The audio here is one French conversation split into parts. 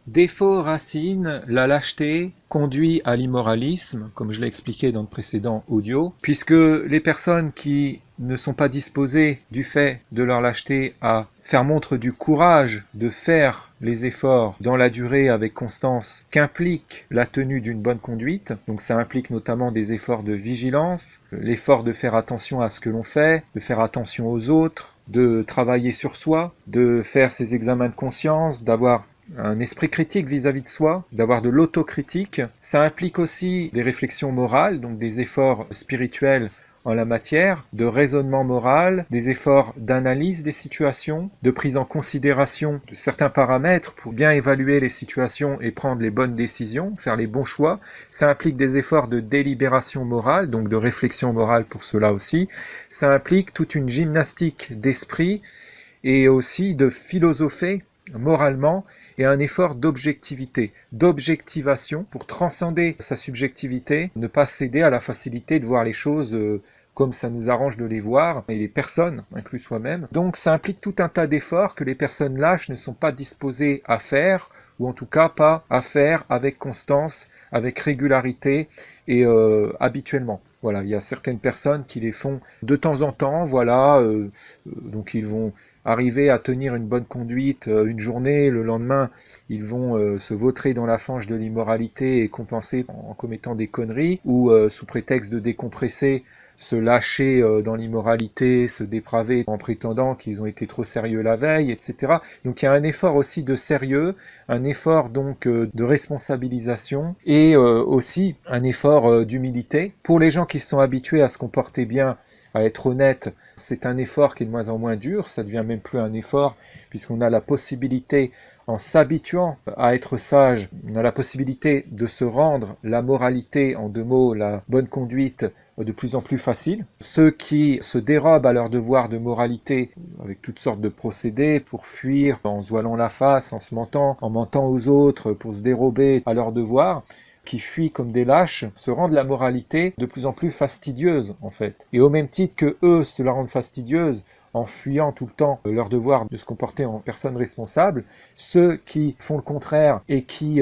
Défaut, racine, la lâcheté conduit à l'immoralisme, comme je l'ai expliqué dans le précédent audio, puisque les personnes qui ne sont pas disposées du fait de leur lâcheté à faire montre du courage de faire les efforts dans la durée avec constance qu'implique la tenue d'une bonne conduite, donc ça implique notamment des efforts de vigilance, l'effort de faire attention à ce que l'on fait, de faire attention aux autres, de travailler sur soi, de faire ses examens de conscience, d'avoir un esprit critique vis-à-vis de soi, d'avoir de l'autocritique. Ça implique aussi des réflexions morales, donc des efforts spirituels en la matière, de raisonnement moral, des efforts d'analyse des situations, de prise en considération de certains paramètres pour bien évaluer les situations et prendre les bonnes décisions, faire les bons choix. Ça implique des efforts de délibération morale, donc de réflexion morale pour cela aussi. Ça implique toute une gymnastique d'esprit et aussi de philosopher moralement et un effort d'objectivité, d'objectivation pour transcender sa subjectivité, ne pas céder à la facilité de voir les choses comme ça nous arrange de les voir, et les personnes, inclus soi-même. Donc ça implique tout un tas d'efforts que les personnes lâches ne sont pas disposées à faire, ou en tout cas pas à faire avec constance, avec régularité et habituellement. Voilà, il y a certaines personnes qui les font de temps en temps, voilà, donc ils vont arriver à tenir une bonne conduite une journée, le lendemain ils vont se vautrer dans la fange de l'immoralité et compenser en commettant des conneries, ou sous prétexte de décompresser, se lâcher dans l'immoralité, se dépraver en prétendant qu'ils ont été trop sérieux la veille, etc. Donc il y a un effort aussi de sérieux, un effort donc de responsabilisation et aussi un effort d'humilité. Pour les gens qui sont habitués à se comporter bien, à être honnête, c'est un effort qui est de moins en moins dur, ça devient même plus un effort puisqu'on a la possibilité, en s'habituant à être sage, on a la possibilité de se rendre la moralité, en deux mots, la bonne conduite, de plus en plus facile. Ceux qui se dérobent à leur devoir de moralité avec toutes sortes de procédés pour fuir en se voilant la face, en mentant aux autres, pour se dérober à leur devoir, qui fuient comme des lâches, se rendent la moralité de plus en plus fastidieuse en fait. Et au même titre que eux se la rendent fastidieuse en fuyant tout le temps leur devoir de se comporter en personne responsable, ceux qui font le contraire et qui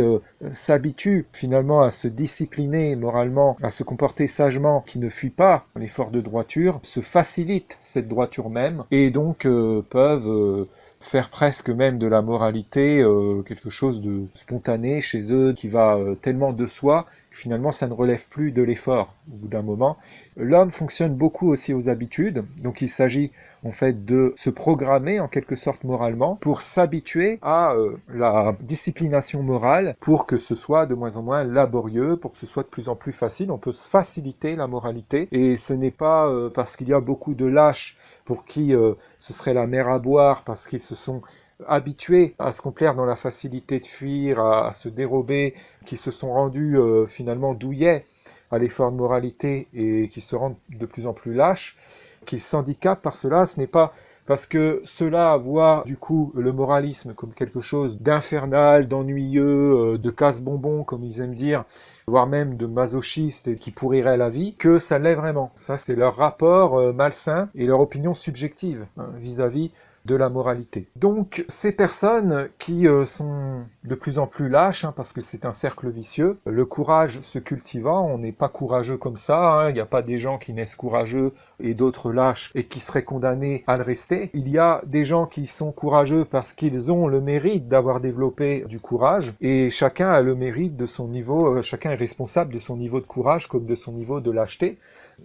s'habituent finalement à se discipliner moralement, à se comporter sagement, qui ne fuient pas l'effort de droiture, se facilitent cette droiture même et donc peuvent faire presque même de la moralité quelque chose de spontané chez eux, qui va tellement de soi que finalement ça ne relève plus de l'effort au bout d'un moment. L'homme fonctionne beaucoup aussi aux habitudes, donc il s'agit en fait de se programmer en quelque sorte moralement pour s'habituer à la disciplination morale, pour que ce soit de moins en moins laborieux, pour que ce soit de plus en plus facile. On peut se faciliter la moralité et ce n'est pas parce qu'il y a beaucoup de lâches pour qui ce serait la mer à boire, parce qu'ils se sont habitués à se complaire dans la facilité de fuir, à se dérober, qui se sont rendus finalement douillets à l'effort de moralité et qui se rendent de plus en plus lâches, qu'ils s'handicapent par cela. Ce n'est pas parce que ceux-là voient du coup le moralisme comme quelque chose d'infernal, d'ennuyeux, de casse-bonbon comme ils aiment dire, voire même de masochiste et qui pourrirait la vie, que ça l'est vraiment. Ça c'est leur rapport malsain et leur opinion subjective vis-à-vis de la moralité. Donc ces personnes qui sont de plus en plus lâches, parce que c'est un cercle vicieux, le courage se cultivant, on n'est pas courageux comme ça, il n'y a pas des gens qui naissent courageux et d'autres lâches et qui seraient condamnés à le rester. Il y a des gens qui sont courageux parce qu'ils ont le mérite d'avoir développé du courage, et chacun a le mérite de son niveau, chacun est responsable de son niveau de courage comme de son niveau de lâcheté.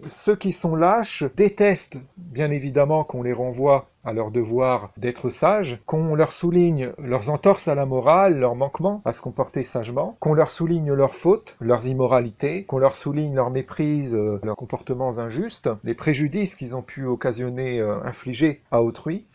Ceux qui sont lâches détestent bien évidemment qu'on les renvoie à leur devoir d'être sages, qu'on leur souligne leurs entorses à la morale, leurs manquements à se comporter sagement, qu'on leur souligne leurs fautes, leurs immoralités, qu'on leur souligne leurs méprises, leurs comportements injustes, les préjudices qu'ils ont pu occasionner, infliger à autrui,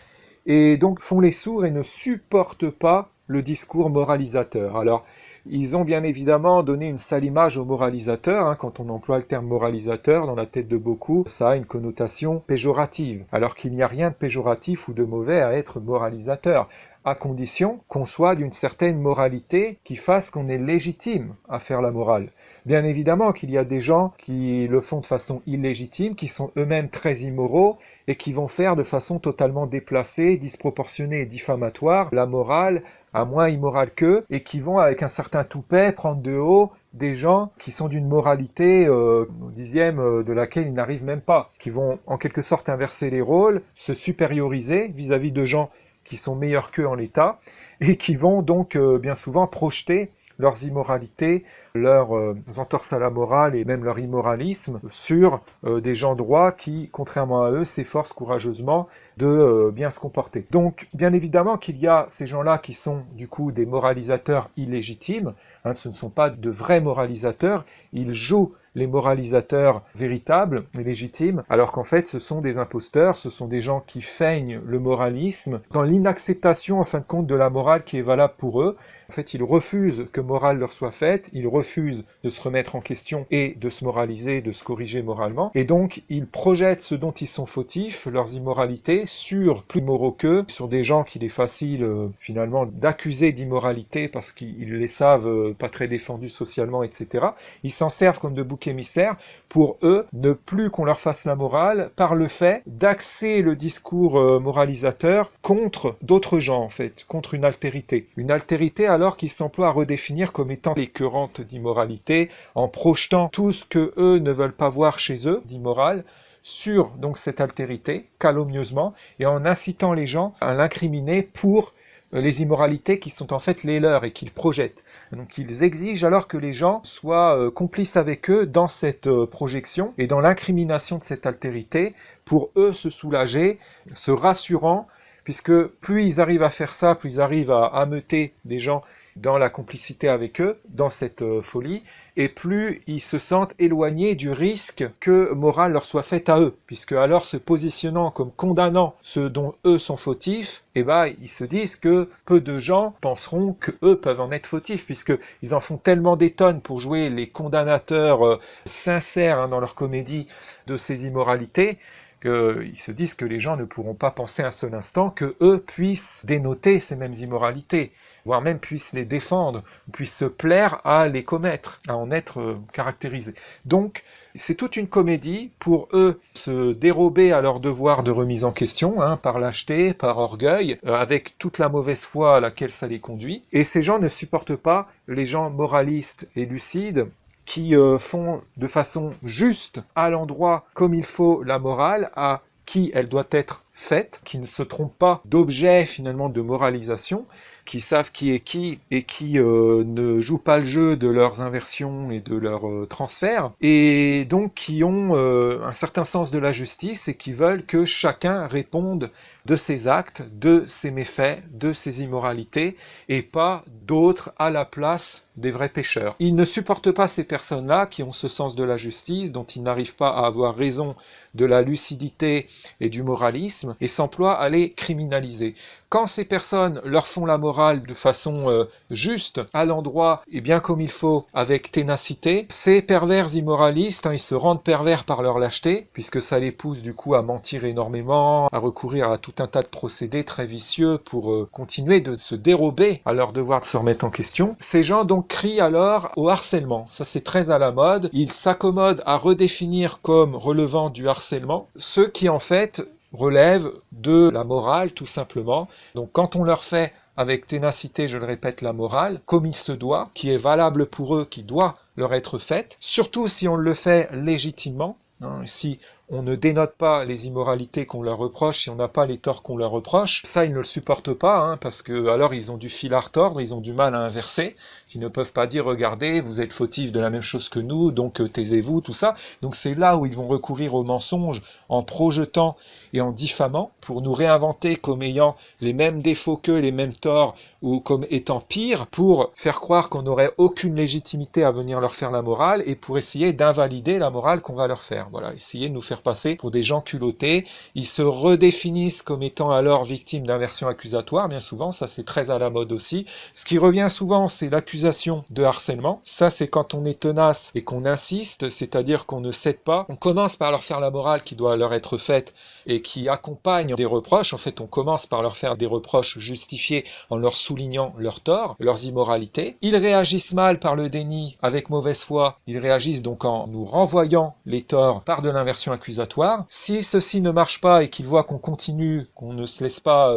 et donc font les sourds et ne supportent pas le discours moralisateur. Alors, ils ont bien évidemment donné une sale image aux moralisateurs. Quand on emploie le terme moralisateur dans la tête de beaucoup, ça a une connotation péjorative, alors qu'il n'y a rien de péjoratif ou de mauvais à être moralisateur, à condition qu'on soit d'une certaine moralité qui fasse qu'on est légitime à faire la morale. Bien évidemment qu'il y a des gens qui le font de façon illégitime, qui sont eux-mêmes très immoraux et qui vont faire de façon totalement déplacée, disproportionnée et diffamatoire la morale à moins immoral qu'eux, et qui vont avec un certain toupet prendre de haut des gens qui sont d'une moralité au dixième de laquelle ils n'arrivent même pas, qui vont en quelque sorte inverser les rôles, se supérioriser vis-à-vis de gens qui sont meilleurs qu'eux en l'état, et qui vont donc bien souvent projeter leurs immoralités, leurs entorses à la morale et même leur immoralisme sur des gens droits qui, contrairement à eux, s'efforcent courageusement de bien se comporter. Donc, bien évidemment qu'il y a ces gens-là qui sont du coup des moralisateurs illégitimes, hein, ce ne sont pas de vrais moralisateurs, ils jouent les moralisateurs véritables et légitimes, alors qu'en fait ce sont des imposteurs, ce sont des gens qui feignent le moralisme dans l'inacceptation en fin de compte de la morale qui est valable pour eux. En fait, ils refusent que morale leur soit faite, ils refusent de se remettre en question et de se moraliser, de se corriger moralement, et donc ils projettent ce dont ils sont fautifs, leurs immoralités, sur plus moraux qu'eux, sur des gens qu'il est facile finalement d'accuser d'immoralité parce qu'ils les savent pas très défendus socialement, etc. Ils s'en servent comme de bouc émissaire pour eux, ne plus qu'on leur fasse la morale par le fait d'axer le discours moralisateur contre d'autres gens en fait, contre une altérité. Une altérité alors qu'ils s'emploient à redéfinir comme étant l'écœurante d'immoralité, en projetant tout ce que eux ne veulent pas voir chez eux d'immoral sur donc cette altérité, calomnieusement, et en incitant les gens à l'incriminer pour les immoralités qui sont en fait les leurs et qu'ils projettent. Donc ils exigent alors que les gens soient complices avec eux dans cette projection et dans l'incrimination de cette altérité pour eux se soulager, se rassurant, puisque plus ils arrivent à faire ça, plus ils arrivent à ameuter des gens dans la complicité avec eux, dans cette folie, et plus ils se sentent éloignés du risque que morale leur soit faite à eux, puisque alors se positionnant comme condamnant ceux dont eux sont fautifs, eh ben, ils se disent que peu de gens penseront que eux peuvent en être fautifs, puisqu'ils en font tellement des tonnes pour jouer les condamnateurs sincères dans leur comédie de ces immoralités, qu'ils se disent que les gens ne pourront pas penser un seul instant que eux puissent dénoter ces mêmes immoralités, voire même puissent les défendre, puissent se plaire à les commettre, à en être caractérisés. Donc, c'est toute une comédie pour eux se dérober à leur devoir de remise en question, par lâcheté, par orgueil, avec toute la mauvaise foi à laquelle ça les conduit. Et ces gens ne supportent pas les gens moralistes et lucides qui font de façon juste, à l'endroit comme il faut, la morale, à qui elle doit être faite, qui ne se trompent pas d'objet finalement de moralisation, qui savent qui est qui et qui ne jouent pas le jeu de leurs inversions et de leurs transferts, et donc qui ont un certain sens de la justice et qui veulent que chacun réponde de ses actes, de ses méfaits, de ses immoralités, et pas d'autres à la place des vrais pécheurs. Ils ne supportent pas ces personnes-là qui ont ce sens de la justice, dont ils n'arrivent pas à avoir raison de la lucidité et du moralisme, et s'emploient à les criminaliser. Quand ces personnes leur font la morale de façon juste, à l'endroit et bien comme il faut, avec ténacité, ces pervers immoralistes, ils se rendent pervers par leur lâcheté, puisque ça les pousse du coup à mentir énormément, à recourir à tout un tas de procédés très vicieux pour continuer de se dérober à leur devoir de se remettre en question. Ces gens donc crient alors au harcèlement. Ça c'est très à la mode. Ils s'accommodent à redéfinir comme relevant du harcèlement ceux qui en fait relèvent de la morale tout simplement. Donc quand on leur fait avec ténacité, je le répète, la morale, comme il se doit, qui est valable pour eux, qui doit leur être faite, surtout si on le fait légitimement, si on ne dénote pas les immoralités qu'on leur reproche, si on n'a pas les torts qu'on leur reproche, ça ils ne le supportent pas, parce que alors ils ont du fil à retordre, ils ont du mal à inverser, s'ils ne peuvent pas dire regardez, vous êtes fautifs de la même chose que nous, donc taisez-vous, tout ça. Donc c'est là où ils vont recourir au mensonge en projetant et en diffamant pour nous réinventer comme ayant les mêmes défauts qu'eux, les mêmes torts, ou comme étant pire, pour faire croire qu'on n'aurait aucune légitimité à venir leur faire la morale et pour essayer d'invalider la morale qu'on va leur faire. Voilà, essayer de nous faire passer pour des gens culottés. Ils se redéfinissent comme étant alors victimes d'inversion accusatoire, bien souvent, ça c'est très à la mode aussi. Ce qui revient souvent, c'est l'accusation de harcèlement. Ça c'est quand on est tenace et qu'on insiste, c'est-à-dire qu'on ne cède pas. On commence par leur faire la morale qui doit leur être faite et qui accompagne des reproches. En fait, on commence par leur faire des reproches justifiés en leur soulignant leurs torts, leurs immoralités. Ils réagissent mal par le déni avec mauvaise foi. Ils réagissent donc en nous renvoyant les torts par de l'inversion accusatoire. accusatoire. Si ceci ne marche pas et qu'ils voient qu'on continue, qu'on ne se laisse pas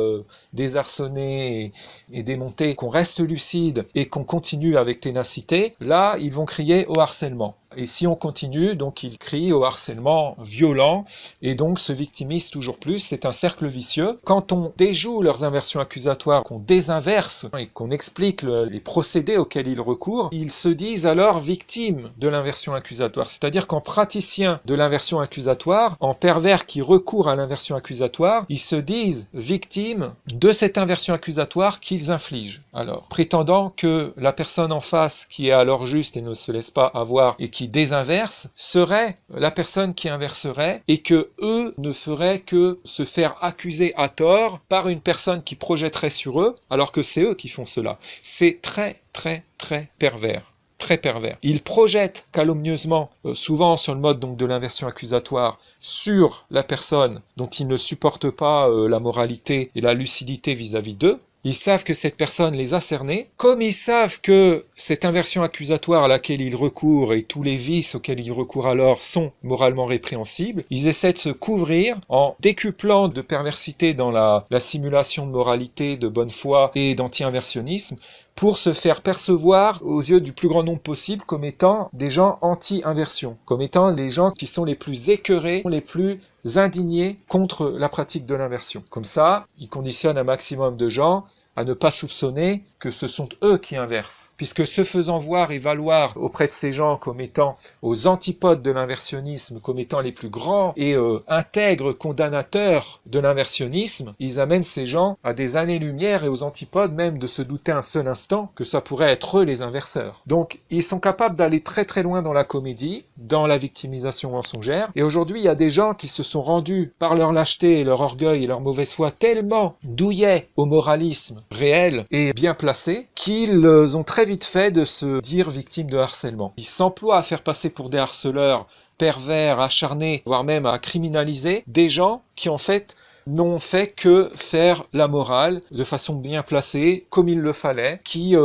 désarçonner et démonter, qu'on reste lucide et qu'on continue avec ténacité, là, ils vont crier au harcèlement. Et si on continue, donc ils crient au harcèlement violent et donc se victimisent toujours plus. C'est un cercle vicieux. Quand on déjoue leurs inversions accusatoires, qu'on désinverse et qu'on explique les procédés auxquels ils recourent, ils se disent alors victimes de l'inversion accusatoire. C'est-à-dire qu'en praticien de l'inversion accusatoire, en pervers qui recourt à l'inversion accusatoire, ils se disent victimes de cette inversion accusatoire qu'ils infligent. Alors, prétendant que la personne en face qui est alors juste et ne se laisse pas avoir et qui désinverse serait la personne qui inverserait et que eux ne feraient que se faire accuser à tort par une personne qui projetterait sur eux alors que c'est eux qui font cela. C'est très très très pervers. Très pervers. Ils projettent calomnieusement, souvent sur le mode donc, de l'inversion accusatoire, sur la personne dont ils ne supportent pas la moralité et la lucidité vis-à-vis d'eux. Ils savent que cette personne les a cernés. Comme ils savent que cette inversion accusatoire à laquelle ils recourent et tous les vices auxquels ils recourent alors sont moralement répréhensibles, ils essaient de se couvrir en décuplant de perversité dans la simulation de moralité, de bonne foi et d'anti-inversionnisme pour se faire percevoir aux yeux du plus grand nombre possible comme étant des gens anti-inversion, comme étant les gens qui sont les plus écœurés, les plus indignés contre la pratique de l'inversion. Comme ça, ils conditionnent un maximum de gens à ne pas soupçonner que ce sont eux qui inversent. Puisque se faisant voir et valoir auprès de ces gens comme étant aux antipodes de l'inversionnisme, comme étant les plus grands et intègres condamnateurs de l'inversionnisme, ils amènent ces gens à des années-lumière et aux antipodes même de se douter un seul instant que ça pourrait être eux les inverseurs. Donc ils sont capables d'aller très très loin dans la comédie, dans la victimisation mensongère, et aujourd'hui il y a des gens qui se sont rendus par leur lâcheté, leur orgueil et leur mauvaise foi tellement douillets au moralisme réel et bien placé qu'ils ont très vite fait de se dire victimes de harcèlement. Ils s'emploient à faire passer pour des harceleurs pervers, acharnés, voire même à criminaliser des gens qui en fait n'ont fait que faire la morale de façon bien placée, comme il le fallait, qui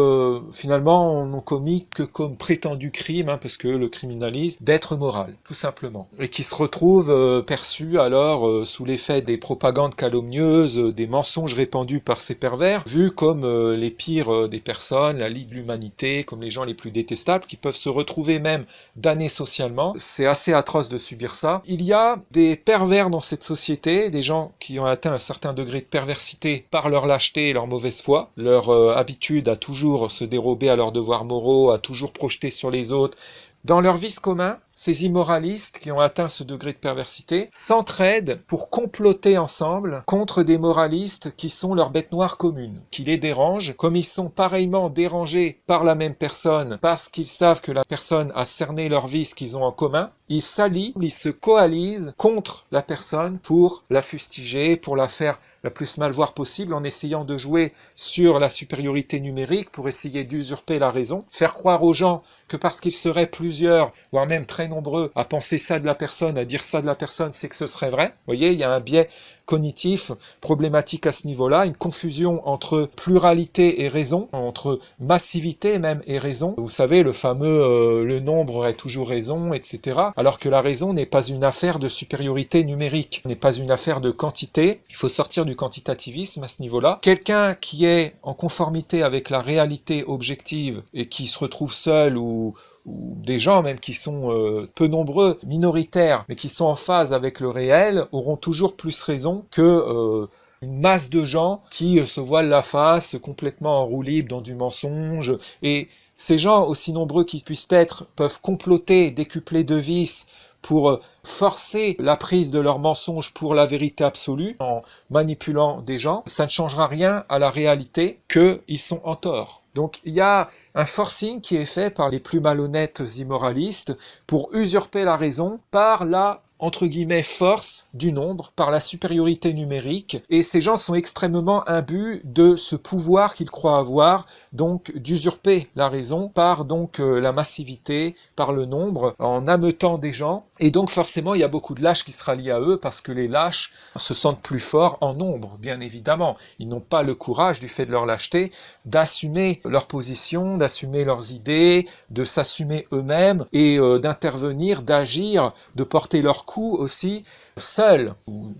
finalement n'ont commis que comme prétendu crime, parce que le criminalise, d'être moral, tout simplement. Et qui se retrouvent perçus alors sous l'effet des propagandes calomnieuses, des mensonges répandus par ces pervers, vus comme les pires des personnes, la lie de l'humanité, comme les gens les plus détestables, qui peuvent se retrouver même damnés socialement. C'est assez atroce de subir ça. Il y a des pervers dans cette société, des gens qui ont atteint un certain degré de perversité par leur lâcheté et leur mauvaise foi, leur habitude à toujours se dérober à leurs devoirs moraux, à toujours projeter sur les autres. Dans leur vice commun, ces immoralistes qui ont atteint ce degré de perversité s'entraident pour comploter ensemble contre des moralistes qui sont leur bête noire commune, qui les dérangent, comme ils sont pareillement dérangés par la même personne parce qu'ils savent que la personne a cerné leurs vices qu'ils ont en commun. Ils s'allient, ils se coalisent contre la personne pour la fustiger, pour la faire la plus mal voir possible en essayant de jouer sur la supériorité numérique pour essayer d'usurper la raison, faire croire aux gens que parce qu'ils seraient plusieurs, voire même très nombreux, à penser ça de la personne, à dire ça de la personne, c'est que ce serait vrai. Vous voyez, il y a un biais cognitif problématique à ce niveau-là, une confusion entre pluralité et raison, entre massivité même et raison. Vous savez, le fameux le nombre aurait toujours raison, etc. Alors que la raison n'est pas une affaire de supériorité numérique, n'est pas une affaire de quantité. Il faut sortir du quantitativisme à ce niveau-là. Quelqu'un qui est en conformité avec la réalité objective et qui se retrouve seul ou des gens même qui sont peu nombreux, minoritaires, mais qui sont en phase avec le réel, auront toujours plus raison que une masse de gens qui se voilent la face complètement en roue libre dans du mensonge. Et ces gens, aussi nombreux qu'ils puissent être, peuvent comploter, décupler de vices pour forcer la prise de leurs mensonges pour la vérité absolue en manipulant des gens. Ça ne changera rien à la réalité qu'ils sont en tort. Donc il y a un forcing qui est fait par les plus malhonnêtes immoralistes pour usurper la raison par la entre guillemets force du nombre, par la supériorité numérique, et ces gens sont extrêmement imbus de ce pouvoir qu'ils croient avoir, donc d'usurper la raison par donc la massivité, par le nombre, en ameutant des gens, et donc forcément il y a beaucoup de lâches qui se rallient à eux parce que les lâches se sentent plus forts en nombre, bien évidemment. Ils n'ont pas le courage, du fait de leur lâcheté, d'assumer leur position, d'assumer leurs idées, de s'assumer eux-mêmes et d'intervenir, d'agir, de porter leur leur coup aussi seuls, ou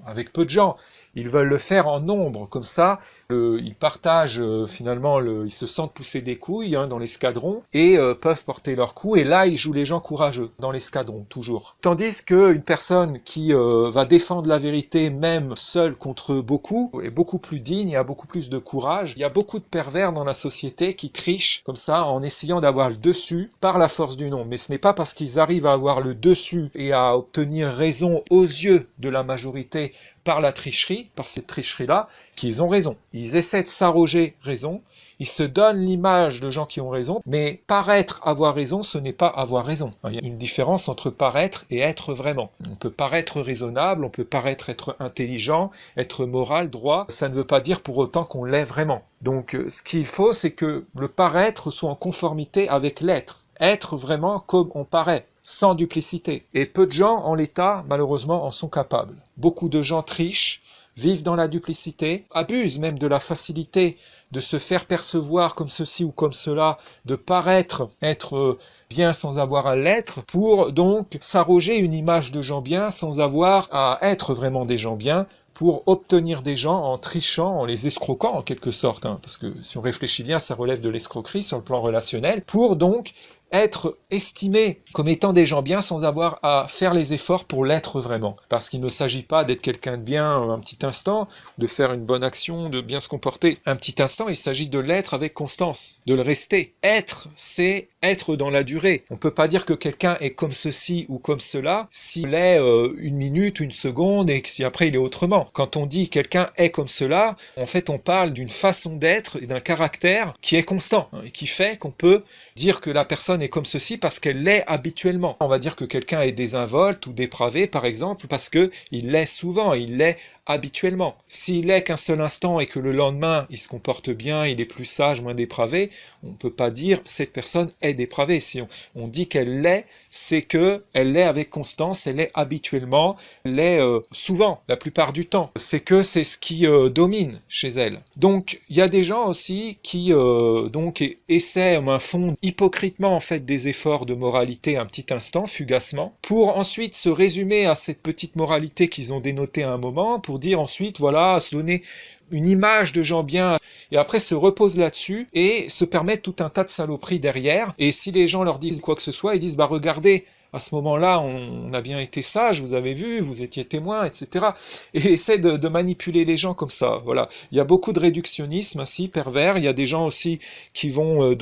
avec peu de gens. Ils veulent le faire en nombre, comme ça, ils partagent finalement, ils se sentent pousser des couilles dans l'escadron et peuvent porter leur coup. Et là, ils jouent les gens courageux dans l'escadron, toujours. Tandis qu'une personne qui va défendre la vérité, même seule contre beaucoup, est beaucoup plus digne et a beaucoup plus de courage. Il y a beaucoup de pervers dans la société qui trichent comme ça en essayant d'avoir le dessus par la force du nombre. Mais ce n'est pas parce qu'ils arrivent à avoir le dessus et à obtenir raison aux yeux de la majorité par la tricherie, par cette tricherie-là, qu'ils ont raison. Ils essaient de s'arroger raison, ils se donnent l'image de gens qui ont raison, mais paraître avoir raison, ce n'est pas avoir raison. Il y a une différence entre paraître et être vraiment. On peut paraître raisonnable, on peut paraître être intelligent, être moral, droit, ça ne veut pas dire pour autant qu'on l'est vraiment. Donc ce qu'il faut, c'est que le paraître soit en conformité avec l'être. Être vraiment comme on paraît, sans duplicité. Et peu de gens, en l'état, malheureusement, en sont capables. Beaucoup de gens trichent, vivent dans la duplicité, abusent même de la facilité de se faire percevoir comme ceci ou comme cela, de paraître être bien sans avoir à l'être, pour donc s'arroger une image de gens bien sans avoir à être vraiment des gens bien, pour obtenir des gens en trichant, en les escroquant en quelque sorte, parce que si on réfléchit bien, ça relève de l'escroquerie sur le plan relationnel, pour donc être estimés comme étant des gens bien sans avoir à faire les efforts pour l'être vraiment. Parce qu'il ne s'agit pas d'être quelqu'un de bien un petit instant, de faire une bonne action, de bien se comporter un petit instant, il s'agit de l'être avec constance, de le rester. Être, c'est être dans la durée. On ne peut pas dire que quelqu'un est comme ceci ou comme cela s'il est une minute, une seconde et que si après il est autrement. Quand on dit quelqu'un est comme cela, en fait on parle d'une façon d'être et d'un caractère qui est constant et qui fait qu'on peut dire que la personne est comme ceci parce qu'elle l'est habituellement. On va dire que quelqu'un est désinvolte ou dépravé par exemple parce que il l'est souvent, il l'est habituellement. S'il est qu'un seul instant et que le lendemain il se comporte bien, il est plus sage, moins dépravé, on ne peut pas dire cette personne est dépravée. Si on dit qu'elle l'est, c'est que elle l'est avec constance, elle l'est habituellement, elle l'est souvent, la plupart du temps. C'est que c'est ce qui domine chez elle. Donc il y a des gens aussi qui donc essaient, font hypocritement en fait des efforts de moralité un petit instant, fugacement, pour ensuite se résumer à cette petite moralité qu'ils ont dénotée à un moment, pour dire ensuite, voilà, se donner une image de gens bien, et après se reposent là-dessus, et se permettent tout un tas de saloperies derrière, et si les gens leur disent quoi que ce soit, ils disent, bah regardez, à ce moment-là, on a bien été sage, vous avez vu, vous étiez témoin, etc. Et essaie de manipuler les gens comme ça. Voilà. Il y a beaucoup de réductionnisme ainsi, pervers. Il y a des gens aussi qui vont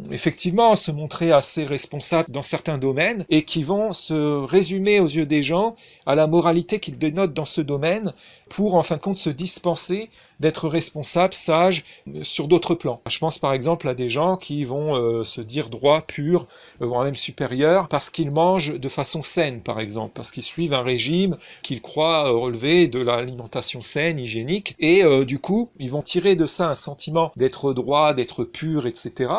effectivement se montrer assez responsables dans certains domaines et qui vont se résumer aux yeux des gens à la moralité qu'ils dénotent dans ce domaine pour en fin de compte se dispenser d'être responsables, sages sur d'autres plans. Je pense par exemple à des gens qui vont se dire droits, purs, voire même supérieurs, parce qu'ils mangent de façon saine, par exemple, parce qu'ils suivent un régime qu'ils croient relever de l'alimentation saine, hygiénique, et du coup, ils vont tirer de ça un sentiment d'être droit, d'être pur, etc.,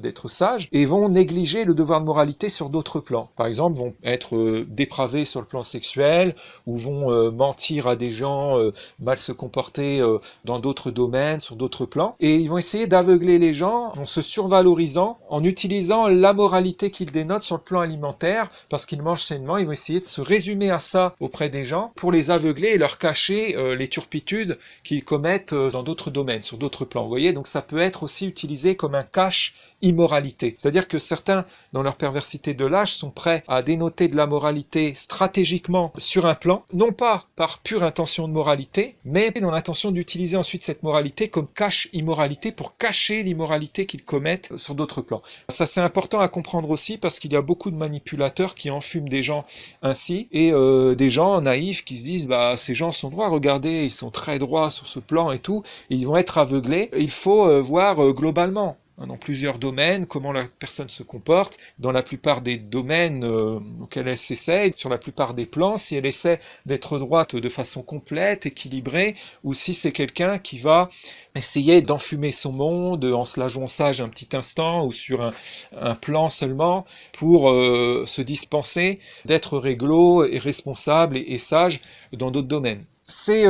d'être sage, et vont négliger le devoir de moralité sur d'autres plans. Par exemple, vont être dépravés sur le plan sexuel, ou vont mentir à des gens, mal se comporter dans d'autres domaines, sur d'autres plans, et ils vont essayer d'aveugler les gens en se survalorisant, en utilisant la moralité qu'ils dénotent sur le plan alimentaire, parce qu'ils mangent sainement, ils vont essayer de se résumer à ça auprès des gens pour les aveugler et leur cacher les turpitudes qu'ils commettent dans d'autres domaines, sur d'autres plans. Vous voyez, donc ça peut être aussi utilisé comme un cache immoralité. C'est-à-dire que certains, dans leur perversité de l'âge, sont prêts à dénoter de la moralité stratégiquement sur un plan, non pas par pure intention de moralité, mais dans l'intention d'utiliser ensuite cette moralité comme cache immoralité pour cacher l'immoralité qu'ils commettent sur d'autres plans. Ça c'est important à comprendre aussi parce qu'il y a beaucoup de manipulateurs qui enfument des gens ainsi et des gens naïfs qui se disent bah ces gens sont droits, regardez, ils sont très droits sur ce plan et tout, et ils vont être aveuglés. Il faut voir globalement dans plusieurs domaines, comment la personne se comporte, dans la plupart des domaines auxquels elle s'essaye, sur la plupart des plans, si elle essaie d'être droite de façon complète, équilibrée, ou si c'est quelqu'un qui va essayer d'enfumer son monde en se la jouant sage un petit instant, ou sur un plan seulement, pour se dispenser d'être réglo et responsable et sage dans d'autres domaines. C'est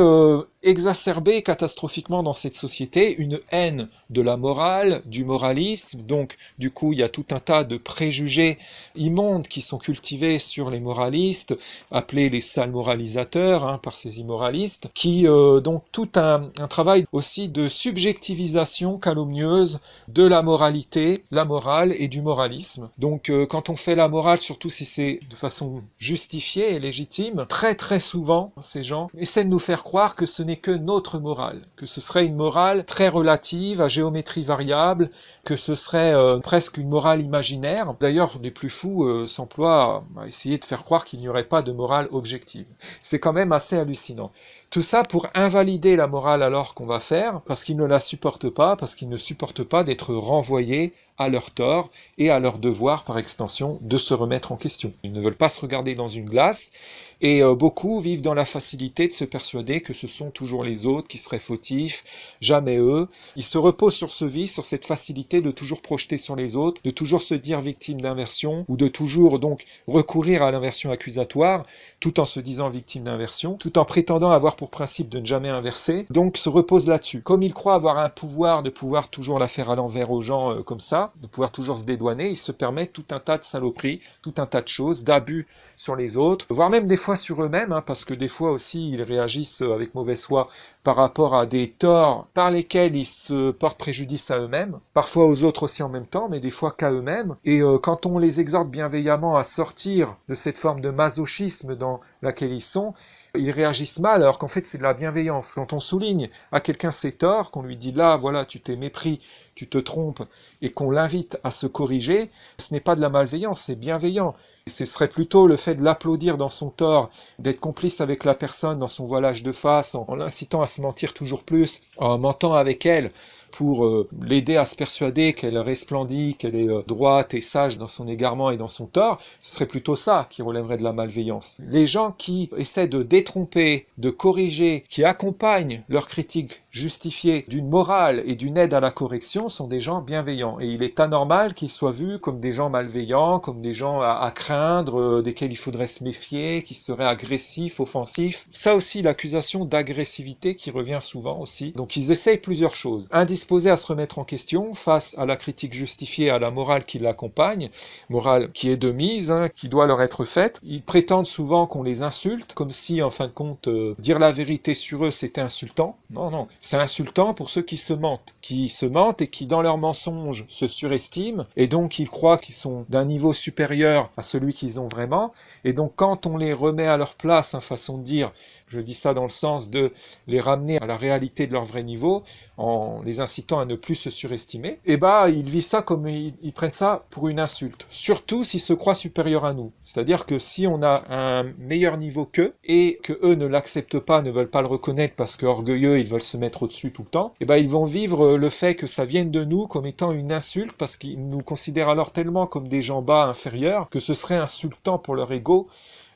exacerbée catastrophiquement dans cette société, une haine de la morale, du moralisme, donc du coup il y a tout un tas de préjugés immondes qui sont cultivés sur les moralistes, appelés les sales moralisateurs par ces immoralistes, qui donc tout un travail aussi de subjectivisation calomnieuse de la moralité, la morale et du moralisme. Donc quand on fait la morale, surtout si c'est de façon justifiée et légitime, très très souvent ces gens essaient de nous faire croire que ce n'est que notre morale, que ce serait une morale très relative, à géométrie variable, que ce serait presque une morale imaginaire. D'ailleurs, les plus fous s'emploient à essayer de faire croire qu'il n'y aurait pas de morale objective. C'est quand même assez hallucinant. Tout ça pour invalider la morale alors qu'on va faire, parce qu'ils ne la supportent pas, parce qu'ils ne supportent pas d'être renvoyés à leur tort et à leur devoir, par extension, de se remettre en question. Ils ne veulent pas se regarder dans une glace, et beaucoup vivent dans la facilité de se persuader que ce sont toujours les autres qui seraient fautifs, jamais eux. Ils se reposent sur ce vice, sur cette facilité de toujours projeter sur les autres, de toujours se dire victime d'inversion, ou de toujours donc recourir à l'inversion accusatoire, tout en se disant victime d'inversion, tout en prétendant avoir pour principe de ne jamais inverser, donc se repose là-dessus. Comme ils croient avoir un pouvoir de pouvoir toujours la faire à l'envers aux gens comme ça, de pouvoir toujours se dédouaner, ils se permettent tout un tas de saloperies, tout un tas de choses, d'abus sur les autres, voire même des fois sur eux-mêmes, parce que des fois aussi ils réagissent avec mauvaise foi par rapport à des torts par lesquels ils se portent préjudice à eux-mêmes, parfois aux autres aussi en même temps, mais des fois qu'à eux-mêmes. Et quand on les exhorte bienveillamment à sortir de cette forme de masochisme dans laquelle ils sont, ils réagissent mal, alors qu'en fait c'est de la bienveillance. Quand on souligne à quelqu'un ses torts, qu'on lui dit là, voilà, tu t'es mépris, tu te trompes, et qu'on l'invite à se corriger, ce n'est pas de la malveillance, c'est bienveillant. Ce serait plutôt le fait de l'applaudir dans son tort, d'être complice avec la personne dans son voilage de face, en l'incitant à se mentir toujours plus, en mentant avec elle, pour l'aider à se persuader qu'elle resplendit, qu'elle est droite et sage dans son égarement et dans son tort, ce serait plutôt ça qui relèverait de la malveillance. Les gens qui essaient de détromper, de corriger, qui accompagnent leur critique justifiée d'une morale et d'une aide à la correction sont des gens bienveillants. Et il est anormal qu'ils soient vus comme des gens malveillants, comme des gens à craindre, desquels il faudrait se méfier, qui seraient agressifs, offensifs. Ça aussi, l'accusation d'agressivité qui revient souvent aussi. Donc ils essayent plusieurs choses. Indisposés à se remettre en question face à la critique justifiée, à la morale qui l'accompagne, morale qui est de mise, qui doit leur être faite. Ils prétendent souvent qu'on les insulte, comme si en fin de compte dire la vérité sur eux c'était insultant. Non, non, c'est insultant pour ceux qui se mentent et qui dans leurs mensonges se surestiment, et donc ils croient qu'ils sont d'un niveau supérieur à celui qu'ils ont vraiment, et donc quand on les remet à leur place, façon de dire, je dis ça dans le sens de les ramener à la réalité de leur vrai niveau, en les incitant à ne plus se surestimer, et ils vivent ça comme ils prennent ça pour une insulte. Surtout s'ils se croient supérieurs à nous. C'est-à-dire que si on a un meilleur niveau qu'eux, et que eux ne l'acceptent pas, ne veulent pas le reconnaître parce que orgueilleux, ils veulent se mettre au-dessus tout le temps, ils vont vivre le fait que ça vienne de nous comme étant une insulte, parce qu'ils nous considèrent alors tellement comme des gens bas, inférieurs, que ce serait insultant pour leur ego,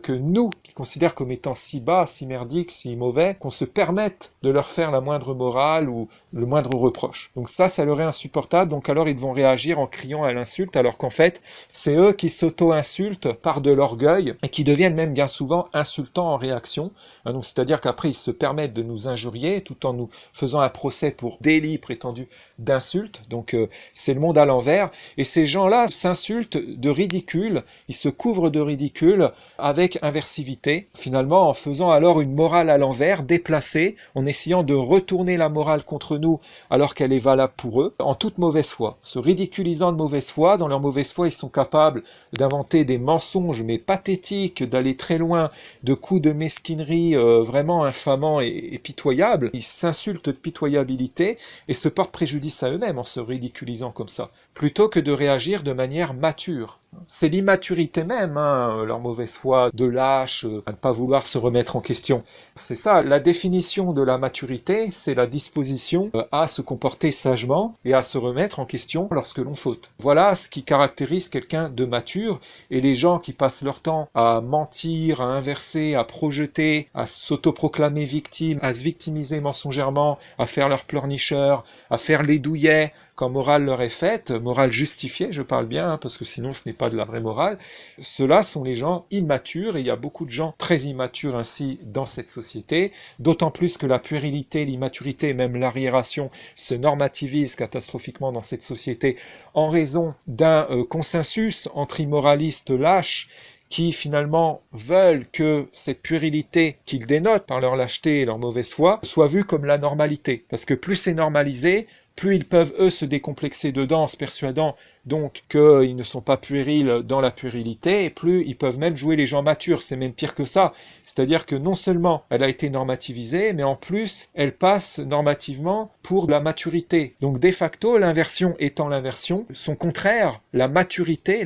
que nous, qui considèrent comme étant si bas, si merdiques, si mauvais, qu'on se permette de leur faire la moindre morale ou le moindre reproche. Donc ça leur est insupportable, donc alors ils vont réagir en criant à l'insulte, alors qu'en fait, c'est eux qui s'auto-insultent par de l'orgueil, et qui deviennent même bien souvent insultants en réaction. Donc c'est-à-dire qu'après, ils se permettent de nous injurier, tout en nous faisant un procès pour délit prétendu d'insulte. Donc c'est le monde à l'envers, et ces gens-là s'insultent de ridicule, ils se couvrent de ridicule avec inversivité, finalement en faisant alors une morale à l'envers, déplacée, en essayant de retourner la morale contre nous alors qu'elle est valable pour eux, en toute mauvaise foi. Se ridiculisant de mauvaise foi, dans leur mauvaise foi, ils sont capables d'inventer des mensonges, mais pathétiques, d'aller très loin, de coups de mesquinerie vraiment infamants et pitoyables. Ils s'insultent de pitoyabilité et se portent préjudice à eux-mêmes en se ridiculisant comme ça, plutôt que de réagir de manière mature. C'est l'immaturité même, leur mauvaise foi, de lâche, à ne pas vouloir se remettre en question. C'est ça, la définition de la maturité, c'est la disposition à se comporter sagement et à se remettre en question lorsque l'on faute. Voilà ce qui caractérise quelqu'un de mature, et les gens qui passent leur temps à mentir, à inverser, à projeter, à s'autoproclamer victimes, à se victimiser mensongèrement, à faire leur pleurnicheur, à faire les douillets, quand morale leur est faite, morale justifiée, je parle bien, hein, parce que sinon ce n'est pas de la vraie morale, ceux-là sont les gens immatures, et il y a beaucoup de gens très immatures ainsi dans cette société, d'autant plus que la puérilité, l'immaturité, même l'arriération se normativisent catastrophiquement dans cette société en raison d'un consensus entre immoralistes lâches qui finalement veulent que cette puérilité qu'ils dénotent par leur lâcheté et leur mauvaise foi soit vue comme la normalité. Parce que plus c'est normalisé, plus ils peuvent, eux, se décomplexer dedans en se persuadant donc qu'ils ne sont pas puérils dans la puérilité, et plus ils peuvent même jouer les gens matures, c'est même pire que ça. C'est-à-dire que non seulement elle a été normativisée, mais en plus, elle passe normativement pour la maturité. Donc de facto, l'inversion étant l'inversion, son contraire, la maturité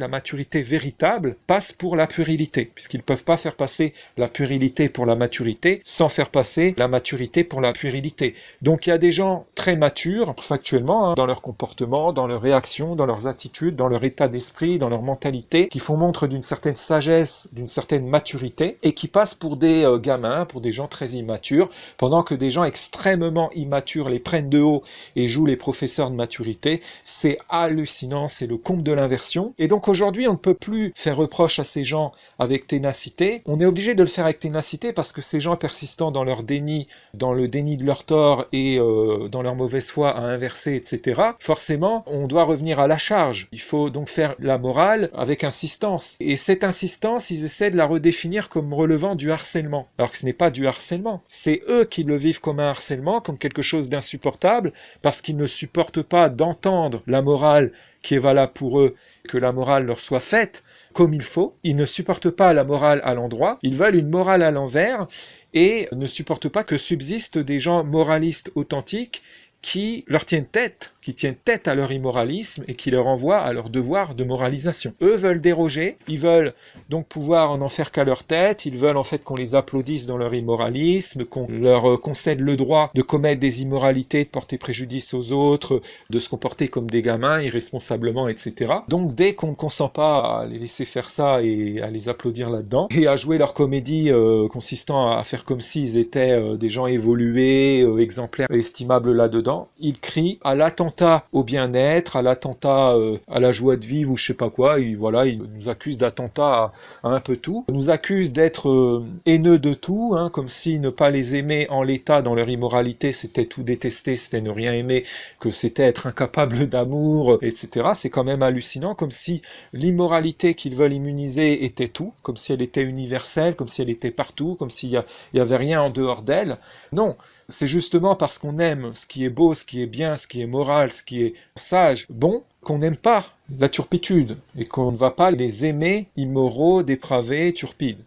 véritable, passe pour la puérilité, puisqu'ils ne peuvent pas faire passer la puérilité pour la maturité sans faire passer la maturité pour la puérilité. Donc il y a des gens très matures, factuellement, hein, dans leur comportement, dans leurs réactions, dans leurs attitudes, dans leur état d'esprit, dans leur mentalité, qui font montre d'une certaine sagesse, d'une certaine maturité, et qui passent pour des gamins, pour des gens très immatures, pendant que des gens extrêmement immatures les prennent de haut et jouent les professeurs de maturité. C'est hallucinant, c'est le comble de l'inversion. Et donc aujourd'hui, on ne peut plus faire reproche à ces gens avec ténacité. On est obligé de le faire avec ténacité parce que ces gens persistant dans leur déni, dans le déni de leur tort et dans leur mauvaise foi à inverser, etc., forcément, on doit revenir à la charge. Il faut donc faire la morale avec insistance. Et cette insistance, ils essaient de la redéfinir comme relevant du harcèlement. Alors que ce n'est pas du harcèlement. C'est eux qui le vivent comme un harcèlement, comme quelque chose d'insupportable, parce qu'ils ne supportent pas d'entendre la morale qui est valable pour eux, que la morale leur soit faite comme il faut. Ils ne supportent pas la morale à l'endroit, ils veulent une morale à l'envers, et ne supportent pas que subsistent des gens moralistes authentiques qui leur tiennent tête, qui tiennent tête à leur immoralisme et qui leur envoient à leur devoir de moralisation. Eux veulent déroger, ils veulent donc pouvoir en faire qu'à leur tête, ils veulent en fait qu'on les applaudisse dans leur immoralisme, qu'on leur concède le droit de commettre des immoralités, de porter préjudice aux autres, de se comporter comme des gamins irresponsablement, etc. Donc dès qu'on ne consent pas à les laisser faire ça et à les applaudir là-dedans, et à jouer leur comédie consistant à faire comme s'ils étaient des gens évolués, exemplaires, estimables là-dedans, ils crient à l'attentat au bien-être, à l'attentat à la joie de vivre ou je sais pas quoi, et voilà, ils nous accusent d'attentat à un peu tout, ils nous accusent d'être haineux de tout, hein, comme si ne pas les aimer en l'état dans leur immoralité, c'était tout détester, c'était ne rien aimer, que c'était être incapable d'amour, etc. C'est quand même hallucinant, comme si l'immoralité qu'ils veulent immuniser était tout, comme si elle était universelle, comme si elle était partout, comme s'il y avait rien en dehors d'elle. Non, c'est justement parce qu'on aime ce qui est beau, ce qui est bien, ce qui est moral, ce qui est sage, bon, qu'on n'aime pas la turpitude et qu'on ne va pas les aimer immoraux, dépravés, turpides.